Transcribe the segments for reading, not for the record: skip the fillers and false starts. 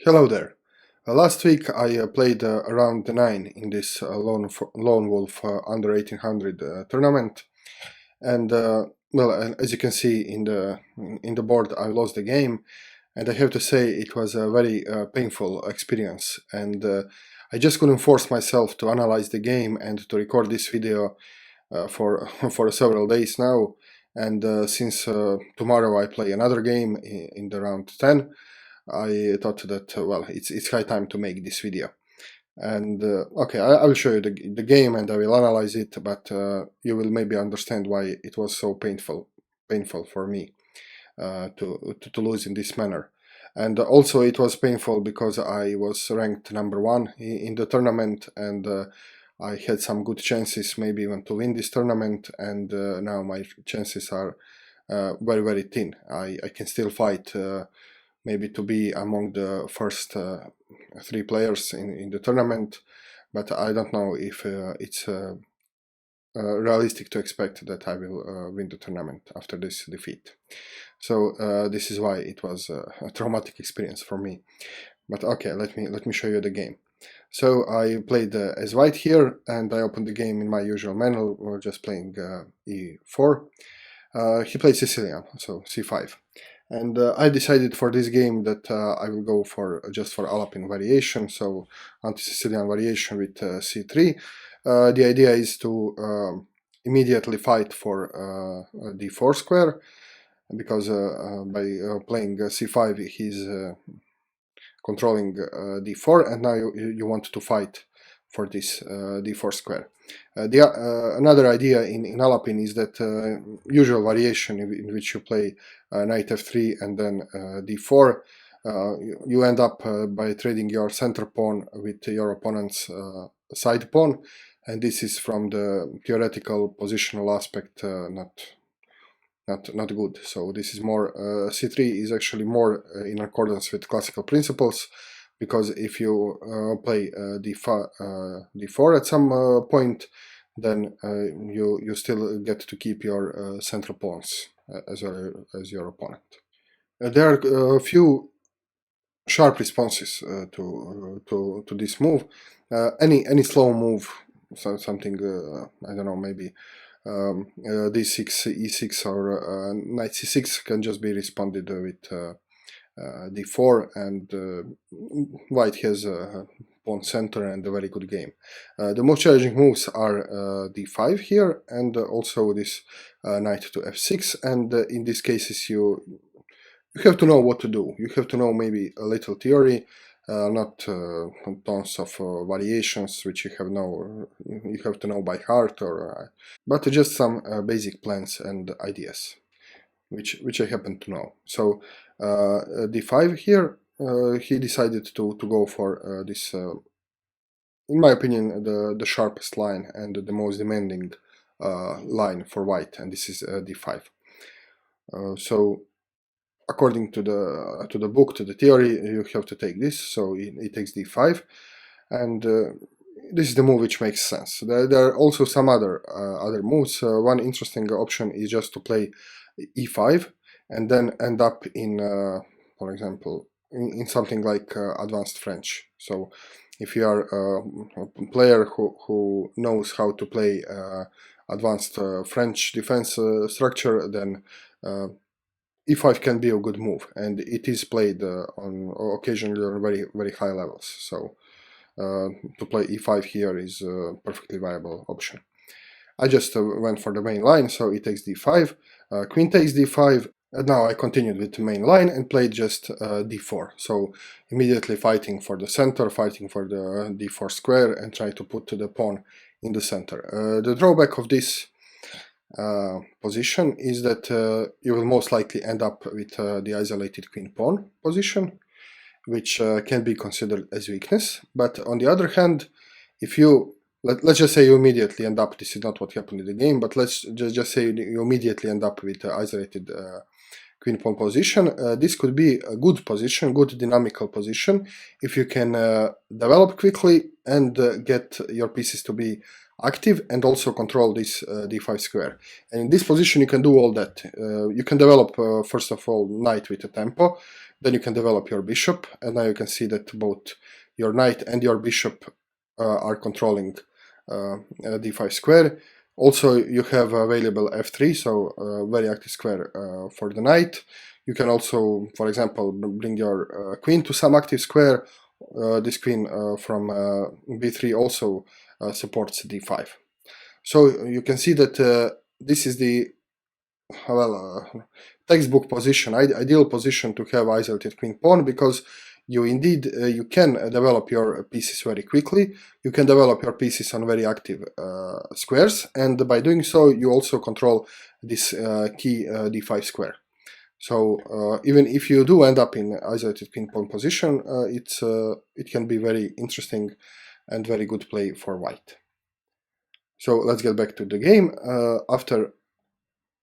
Hello there. Last week I played round 9 in this Lone Wolf under 1800 tournament, and as you can see in the board, I lost the game, and I have to say it was a very painful experience, and I just couldn't force myself to analyze the game and to record this video for for several days now. And since tomorrow I play another game in the round 10. I thought that well, it's high time to make this video. And okay, I will show you the game and I will analyze it, but you will maybe understand why it was so painful for me to lose in this manner. And also it was painful because I was ranked number 1 in the tournament, and I had some good chances maybe even to win this tournament, and now my chances are very thin. I can still fight maybe to be among the first 3 players in the tournament, but I don't know if it's realistic to expect that I will win the tournament after this defeat. So this is why it was a traumatic experience for me. But okay, let me show you the game. So I played as white here, and I opened the game in my usual manner. We're just playing e4. He played Sicilian, so c5. And I decided for this game that I will go for just for Alpine variation, so anti-Sicilian variation with c3. The idea is to immediately fight for d4 square, because by playing c5 he's controlling d4, and now you want to fight for this d4 square. Another idea in Alpine is that usual variation in which you play knight f3 and then d4, you end up by trading your center pawn with your opponent's side pawn, and this is from the theoretical positional aspect not good. So this is more c3 is actually more in accordance with classical principles, because if you play d4 at some point, then you still get to keep your central pawns as well as your opponent. There are a few sharp responses to this move. Any slow move, something I don't know, maybe d6, e6, or knight c6 can just be responded with d4, and white has a pawn center and a very good game. The most challenging moves are d5 here, and also this knight to f6, and in these cases you have to know what to do. You have to know maybe a little theory, not tons of variations which you have to know by heart, or but just some basic plans and ideas which I happen to know. So d5 here, he decided to go for this, in my opinion, the sharpest line and the most demanding line for white, and this is d5. So according to the book, to the theory, you have to take this, so it takes d5, and this is the move which makes sense. There are also some other moves. One interesting option is just to play e5 and then end up in, for example, in something like advanced French. So if you are a player who knows how to play advanced French defense structure, then e5 can be a good move, and it is played on occasionally on very high levels. So to play e5 here is a perfectly viable option. I just went for the main line, so it takes d5, queen takes d5, and now I continued with the main line and played just d4. So immediately fighting for the center, fighting for the d4 square, and try to put the pawn in the center. The drawback of this position is that you will most likely end up with the isolated queen pawn position, which can be considered as weakness. But on the other hand, if you let's just say you immediately end up, this is not what happened in the game, but let's just say you immediately end up with isolated queen pawn position. This could be a good position, good dynamical position, if you can develop quickly and get your pieces to be active and also control this d5 square. And in this position you can do all that. You can develop first of all knight with a tempo, then you can develop your bishop, and now you can see that both your knight and your bishop are controlling d5 square. Also you have available f3, so very active square for the knight. You can also, for example, bring your queen to some active square. This queen from b3 also supports d5. So you can see that this is the textbook position, ideal position to have isolated queen pawn, because you indeed you can develop your pieces very quickly. You can develop your pieces on very active squares, and by doing so you also control this key d5 square. So even if you do end up in isolated queen pawn position, it can be very interesting and very good play for white. So let's get back to the game. After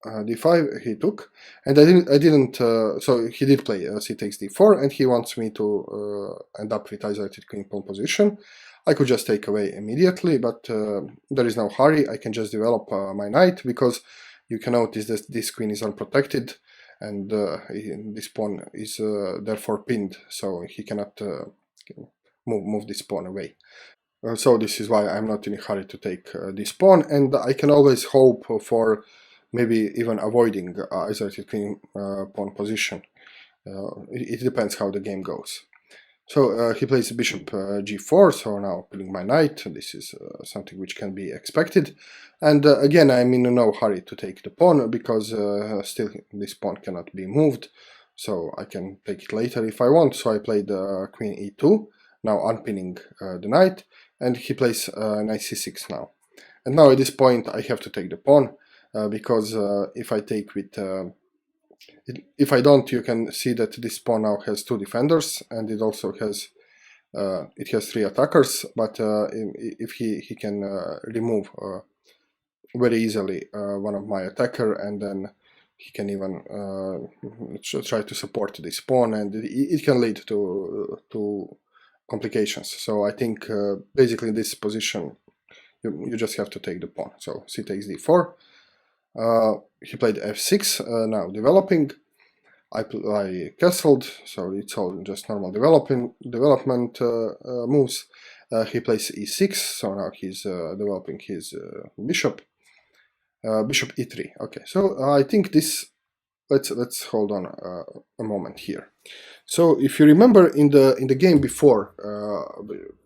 d5 he took, and I didn't so he did play c takes d4, and he wants me to end up with isolated queen pawn position. I could just take away immediately, but there is no hurry. I can just develop my knight, because you can notice that this queen is unprotected, and this pawn is therefore pinned, so he cannot move this pawn away. So this is why I'm not in a hurry to take this pawn, and I can always hope for maybe even avoiding isolated queen pawn position. It depends how the game goes. So he plays bishop g4, so now pulling my knight. This is something which can be expected. And again, I'm in no hurry to take the pawn, because still this pawn cannot be moved, so I can take it later if I want. So I played queen e2, now unpinning the knight, and he plays knight c6 now. And now at this point I have to take the pawn, because if I take with if I don't, you can see that this pawn now has two defenders, and it also has three attackers. But if he can remove very easily one of my attacker, and then he can even try to support this pawn, and it can lead to complications. So I think basically in this position you just have to take the pawn. So c takes d4. He played f6, now developing. I castled, so it's all just normal development moves. He plays e6, so now he's developing his bishop. Bishop e3. Okay, so I think this. Let's hold on a moment here. So if you remember in the game before,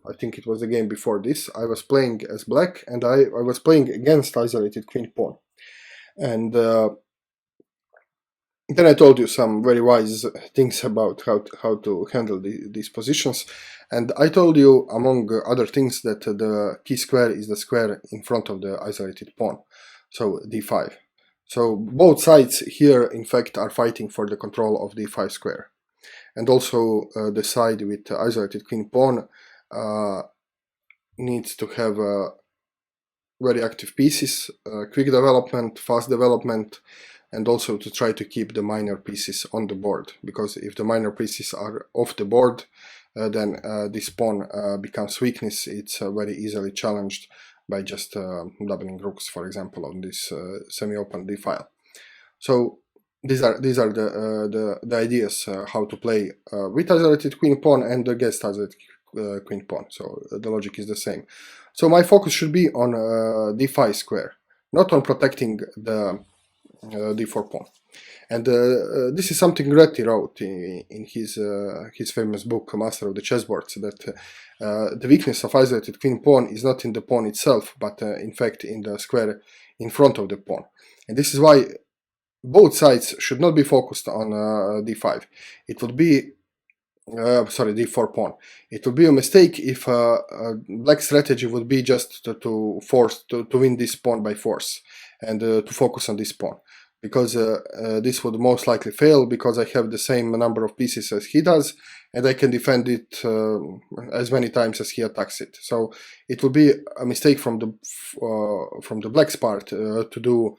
I think it was the game before this, I was playing as black, and I was playing against isolated queen pawn. And then I told you some very wise things about how to handle these positions. And I told you, among other things, that the key square is the square in front of the isolated pawn, so d5. So both sides here, in fact, are fighting for the control of d5 square. And also the side with isolated queen pawn needs to have very active pieces, quick development, fast development, and also to try to keep the minor pieces on the board, because if the minor pieces are off the board, then this pawn becomes weakness. It's very easily challenged by just doubling rooks, for example, on this semi-open d file. So these are the ideas how to play with isolated queen pawn and against isolated queen pawn. So the logic is the same. So my focus should be on d5 square, not on protecting the d4 pawn. And this is something Reti wrote in his famous book, Master of the Chessboards, that the weakness of isolated queen pawn is not in the pawn itself, but in fact in the square in front of the pawn. And this is why both sides should not be focused on d5. It would be d4 pawn. It would be a mistake if black strategy would be just to win this pawn by force and to focus on this pawn, because this would most likely fail, because I have the same number of pieces as he does, and I can defend it as many times as he attacks it. So it would be a mistake from the black's part to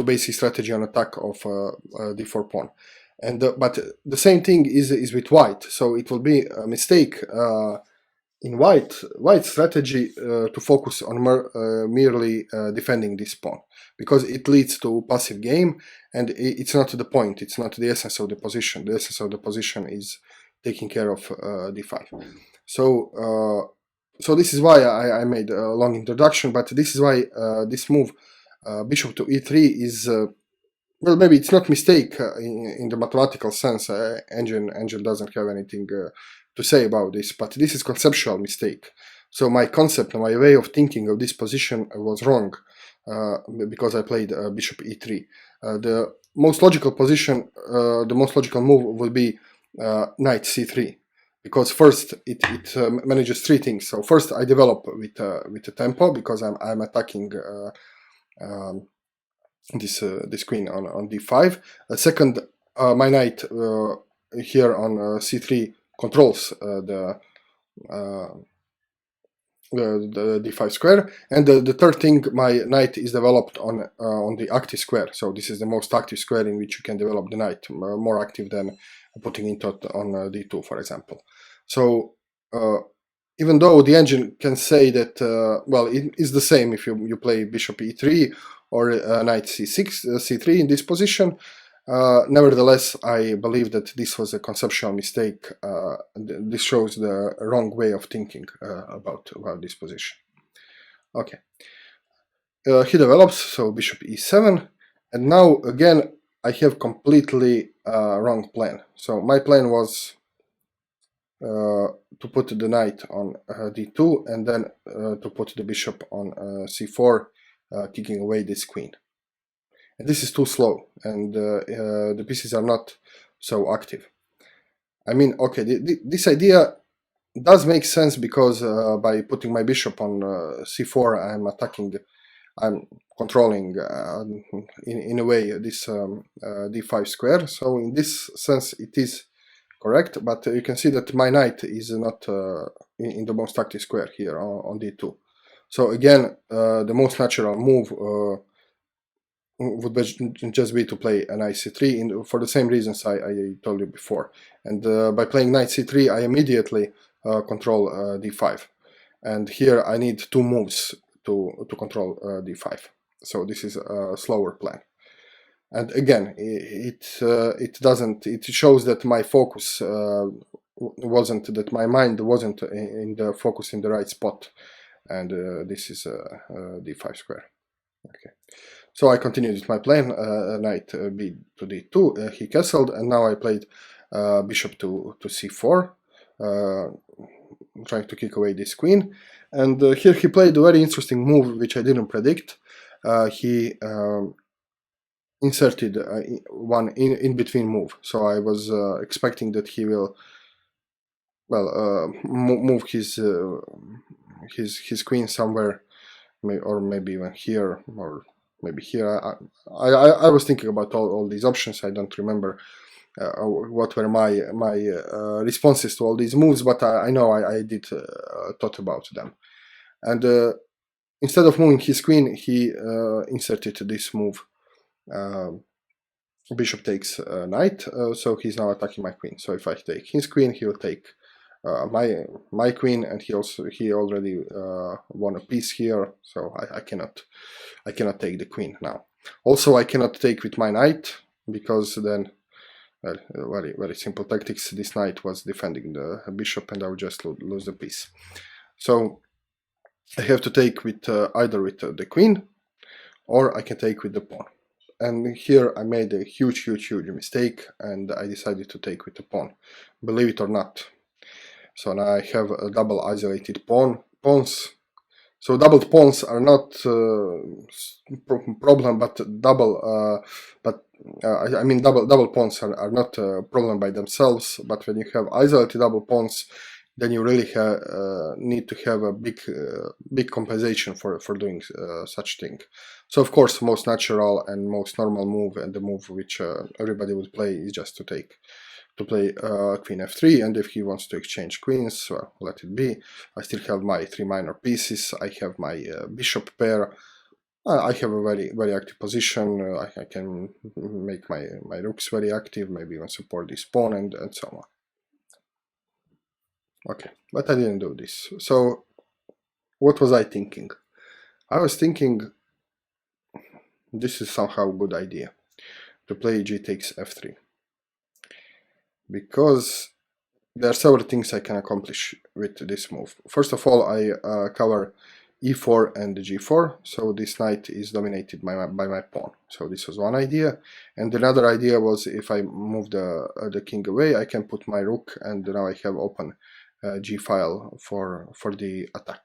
base his strategy on attack of d4 pawn. And but the same thing is with white. So it will be a mistake in white strategy to focus on merely defending this pawn, because it leads to passive game, and it's not the point, it's not the essence of the position. The essence of the position is taking care of d5. So this is why I made a long introduction, but this is why this move, bishop to e3, is well, maybe it's not mistake in the mathematical sense. Engine doesn't have anything to say about this, but this is conceptual mistake. So my concept, my way of thinking of this position was wrong because I played bishop e3. The most logical position, the most logical move will be knight c3, because first it manages three things. So first I develop with the tempo, because I'm attacking this queen on d5. Second, my knight here on c3 controls the d5 square, and the third thing, my knight is developed on the active square. So this is the most active square in which you can develop the knight, more active than putting it on d2, for example. So even though the engine can say that well, it is the same if you play bishop e3 or knight c6, c3 in this position, nevertheless, I believe that this was a conceptual mistake. This shows the wrong way of thinking about this position. Okay. He develops, so bishop e7, and now again I have completely wrong plan. So my plan was to put the knight on d2, and then to put the bishop on c4, kicking away this queen. And this is too slow, and the pieces are not so active. I mean, okay, this idea does make sense, because by putting my bishop on c4, I'm controlling in a way this d5 square. So in this sense it is correct, but you can see that my knight is not in the most active square here on d2. So again, the most natural move would just be to play a knight c3 for the same reasons I told you before. And by playing knight c3, I immediately control d5. And here I need two moves to control d5. So this is a slower plan. And again, it shows that my focus wasn't, that my mind wasn't in the focus in the right spot. And this is d5 square. Okay. So I continued with my plan, knight b to d2, he castled, and now I played bishop to c4, trying to kick away this queen. And here he played a very interesting move, which I didn't predict. He inserted one in-between move. So I was expecting that he will, well, move his queen somewhere, or maybe even here, or maybe here. I was thinking about all these options. I don't remember what were my responses to all these moves, but I know I did thought about them. And instead of moving his queen, he inserted this move. Bishop takes knight, so he's now attacking my queen. So if I take his queen, he will take my queen, and he already won a piece here, so I cannot take the queen now. Also, I cannot take with my knight, because then, well, very simple tactics. This knight was defending the bishop, and I would just lose the piece. So I have to take with either with the queen, or I can take with the pawn. And here I made a huge mistake, and I decided to take with the pawn, believe it or not. So now I have a double isolated pawns. So doubled pawns are not problem, but double pawns are not a problem by themselves. But when you have isolated double pawns, then you really need to have a big compensation for doing such thing. So of course, most natural and most normal move, and the move which everybody would play, is just to play queen f3, and if he wants to exchange queens, well, let it be. I still have my three minor pieces. I have my bishop pair. I have a very active position. I can make my rooks very active, maybe even support this pawn, and so on. Okay, but I didn't do this. So what was I thinking? I was thinking this is somehow a good idea to play g takes f3, because there are several things I can accomplish with this move. First of all, I cover e4 and g4, so this knight is dominated by my pawn. So this was one idea, and another idea was if I move the king away, I can put my rook, and now I have open g file for the attack.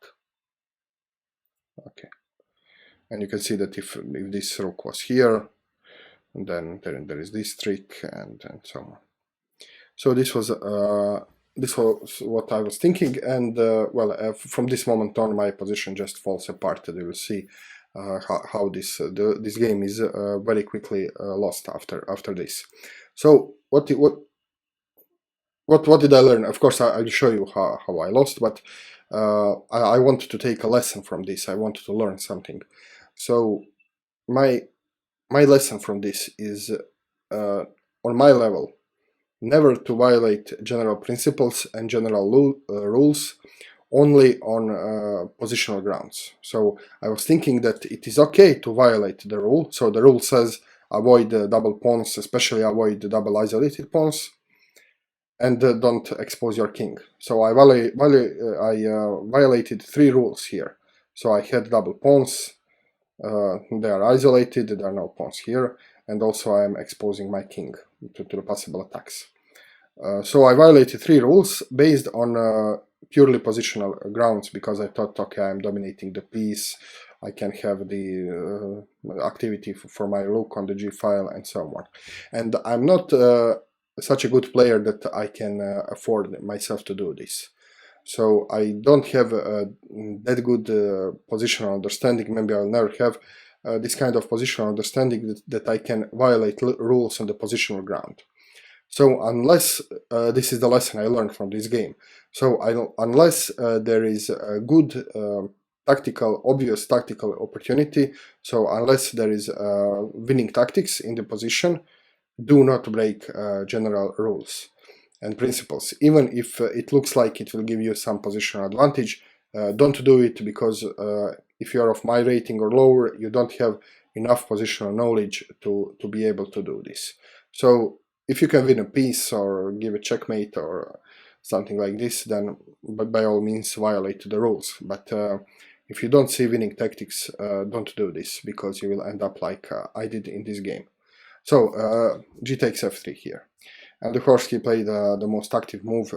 Okay, and you can see that if this rook was here, then there is this trick, and so on. So this was what I was thinking, and from this moment on, my position just falls apart. You will see how this game is very quickly lost after this. So what did I learn? Of course, I'll show you how I lost, but I wanted to take a lesson from this. I wanted to learn something. So my lesson from this is on my level, never to violate general principles and general rules, only on positional grounds. So I was thinking that it is okay to violate the rule. So the rule says avoid double pawns, especially avoid double isolated pawns, and don't expose your king. So I violated 3 rules here. So I had double pawns, they are isolated, there are no pawns here, and also I am exposing my king to the possible attacks. So I violated 3 rules based on purely positional grounds, because I thought, okay, I'm dominating the piece, I can have the activity for my rook on the g file and so on. And I'm not such a good player that I can afford myself to do this. So I don't have that good positional understanding. Maybe I'll never have this kind of positional understanding that I can violate rules on the positional ground. So unless this is the lesson I learned from this game. So unless there is a good obvious tactical opportunity, so unless there is winning tactics in the position, do not break general rules and principles. Even if it looks like it will give you some positional advantage, don't do it, because if you are of my rating or lower, you don't have enough positional knowledge to be able to do this. So if you can win a piece or give a checkmate or something like this, then by all means violate the rules. But if you don't see winning tactics, don't do this, because you will end up like I did in this game. So g takes f3 here. And of course he played the most active move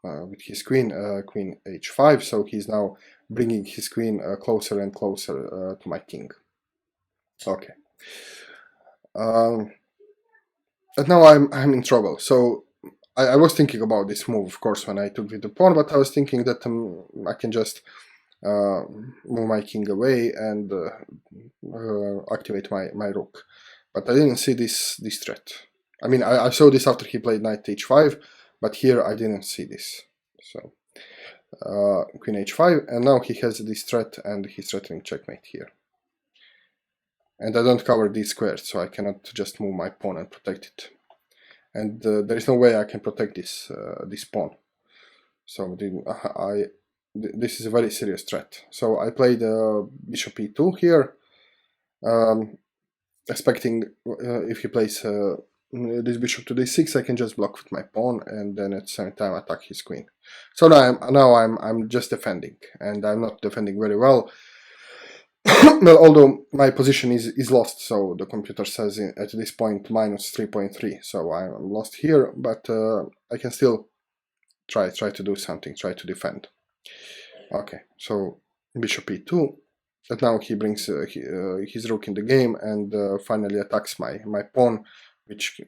with his queen, queen h5, so he's now bringing his queen closer and closer to my king. Okay. But now I'm in trouble. So I was thinking about this move, of course, when I took with the pawn, but I was thinking that I can just move my king away and activate my rook. But I didn't see this threat. I mean, I saw this after he played knight h5, but here I didn't see this. So queen h5, and now he has this threat, and he's threatening checkmate here. And I don't cover these squares, so I cannot just move my pawn and protect it. And there is no way I can protect this pawn. So this is a very serious threat. So I played bishop e2 here, expecting if he plays this bishop to d6, I can just block with my pawn and then at the same time attack his queen. So now I'm just defending, and I'm not defending very well. Well, although my position is lost, so the computer says at this point minus 3.3, so I'm lost here, but I can still try to do something, try to defend. Okay, so bishop e2, and now he brings his rook in the game and finally attacks my pawn, which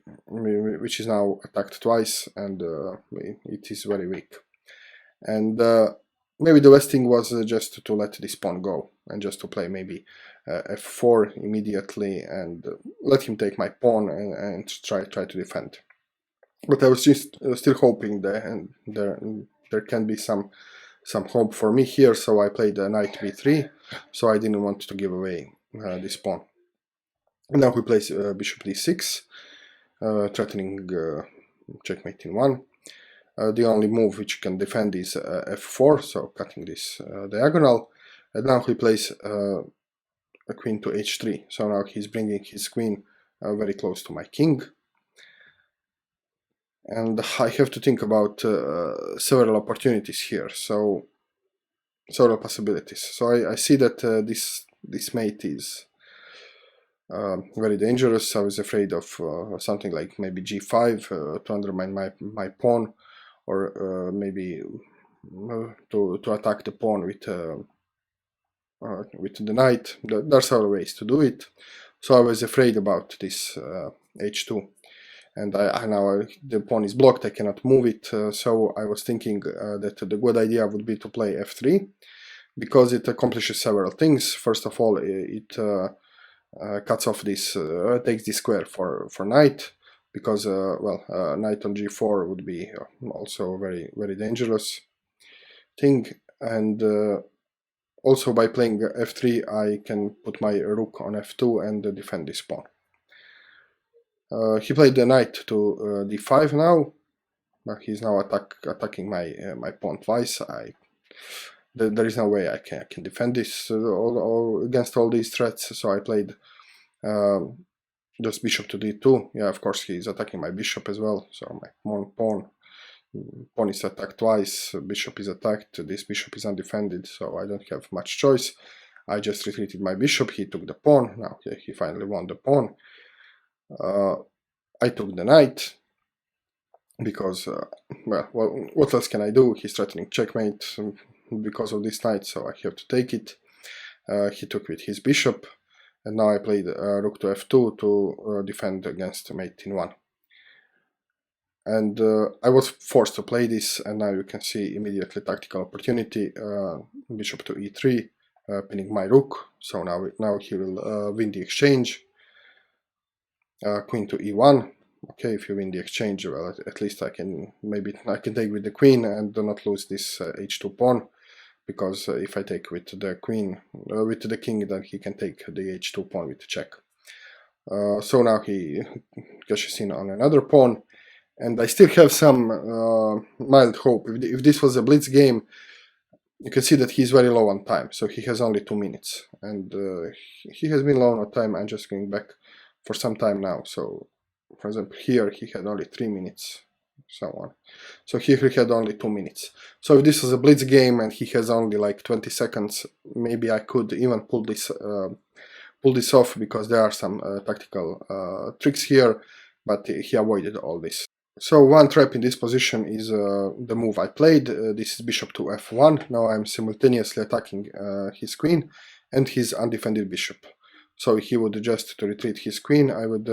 is now attacked twice, and it is very weak. And maybe the best thing was just to let this pawn go and just to play maybe f4 immediately and let him take my pawn and try to defend. But I was just still hoping that there can be some hope for me here, so I played knight b3, so I didn't want to give away this pawn. And now he plays bishop d6, threatening checkmate in 1. the only move which can defend is f4, so cutting this diagonal. And now he plays a queen to h3, so now he's bringing his queen very close to my king. And I have to think about several opportunities here, so several possibilities. So I see that this mate is very dangerous. I was afraid of something like maybe g5 to undermine my pawn, or maybe to attack the pawn with the knight. There are several ways to do it. So I was afraid about this h2, and now the pawn is blocked, I cannot move it, so I was thinking that the good idea would be to play f3, because it accomplishes several things. First of all, it cuts off this, takes this square for knight, because knight on g4 would be also very, very dangerous thing. And also by playing f3 I can put my rook on f2 and defend this pawn. He played the knight to d5 now. He's now attacking my pawn twice. There is no way I can defend this against all these threats, so I played just bishop to d2. Yeah, of course he's attacking my bishop as well, so my pawn is attacked twice, bishop is attacked, this bishop is undefended, so I don't have much choice. I just retreated my bishop, he took the pawn, now he finally won the pawn. I took the knight, because, well, what else can I do? He's threatening checkmate because of this knight, so I have to take it. He took with his bishop, and now I played rook to f2 to defend against mate in 1. And I was forced to play this, and now you can see immediately tactical opportunity, bishop to e3, pinning my rook, so now he will win the exchange. Queen to e1. Okay, if you win the exchange, well, at least I can take with the queen and do not lose this h2 pawn, because if I take with the queen, with the king, then he can take the h2 pawn with the check. So now he cashes in on another pawn, and I still have some mild hope. If this was a blitz game, you can see that he's very low on time, so he has only 2 minutes, and he has been low on time. I'm just going back for some time now, so for example here he had only 3 minutes, so on. So here he had only 2 minutes. So if this was a blitz game and he has only like 20 seconds, maybe I could even pull this off, because there are some tactical tricks here, but he avoided all this. So one trap in this position is the move I played. This is bishop to f1. Now I'm simultaneously attacking his queen and his undefended bishop. So he would just to retreat his queen, I would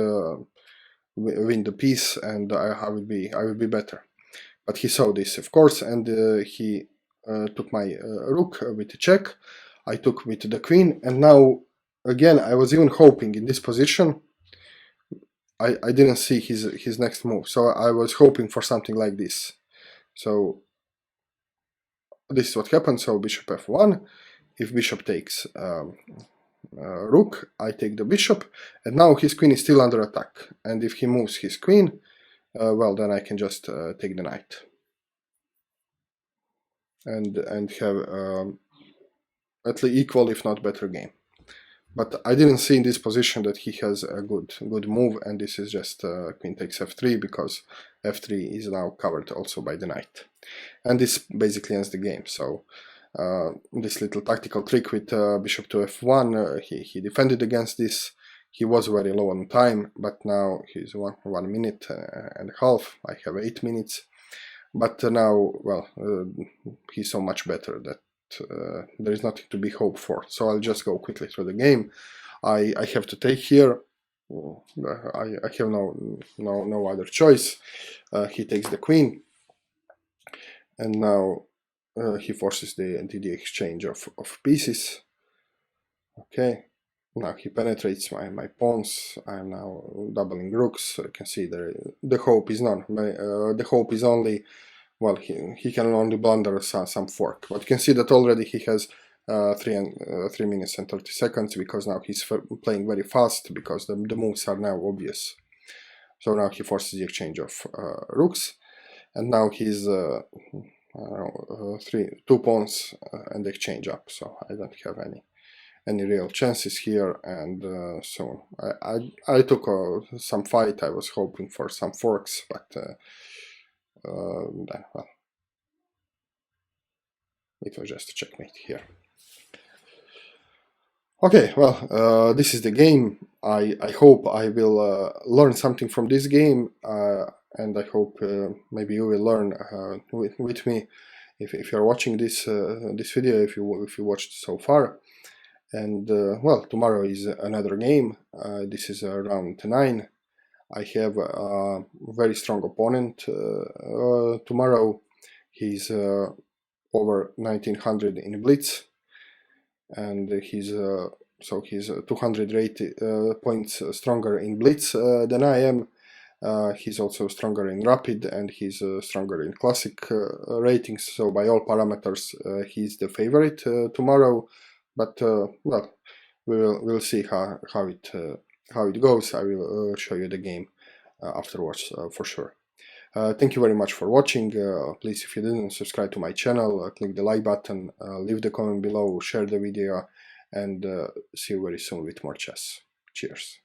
win the piece, and I would be better. But he saw this, of course, and he took my rook with a check. I took with the queen, and now again I was even hoping in this position. I didn't see his next move, so I was hoping for something like this. So this is what happened. So bishop f1. If bishop takes rook, I take the bishop, and now his queen is still under attack. And if he moves his queen, well, then I can just take the knight and have at least equal, if not better, game. But I didn't see in this position that he has a good move, and this is just queen takes f3, because f3 is now covered also by the knight. And this basically ends the game. So this little tactical trick with bishop to f1, he defended against this. He was very low on time, but now he's 1 minute and a half. I have 8 minutes. But now, well, he's so much better that there is nothing to be hoped for. So I'll just go quickly through the game. I have to take here. I have no other choice. He takes the queen, and now he forces the exchange of pieces. Okay, now he penetrates my pawns. I'm now doubling rooks. You can see the hope is none. The hope is only, well, he can only blunder some fork. But you can see that already he has 3 minutes and 30 seconds, because now he's playing very fast, because the moves are now obvious. So now he forces the exchange of rooks. and now he's two pawns and exchange up, so I don't have any real chances here, and so I took some fight. I was hoping for some forks, but well, it was just a checkmate here. Okay, well, this is the game. I hope I will learn something from this game, and I hope maybe you will learn with me if you're watching this this video, if you watched so far. And well, tomorrow is another game. This is round 9. I have a very strong opponent tomorrow. He's over 1900 in Blitz, and he's 200 points stronger in Blitz than I am. He's also stronger in Rapid, and he's stronger in Classic ratings, so by all parameters he's the favorite tomorrow. But well, we'll see how it goes. I will show you the game afterwards for sure. Thank you very much for watching. Please, if you didn't subscribe to my channel, click the like button, leave the comment below, share the video, and see you very soon with more chess. Cheers.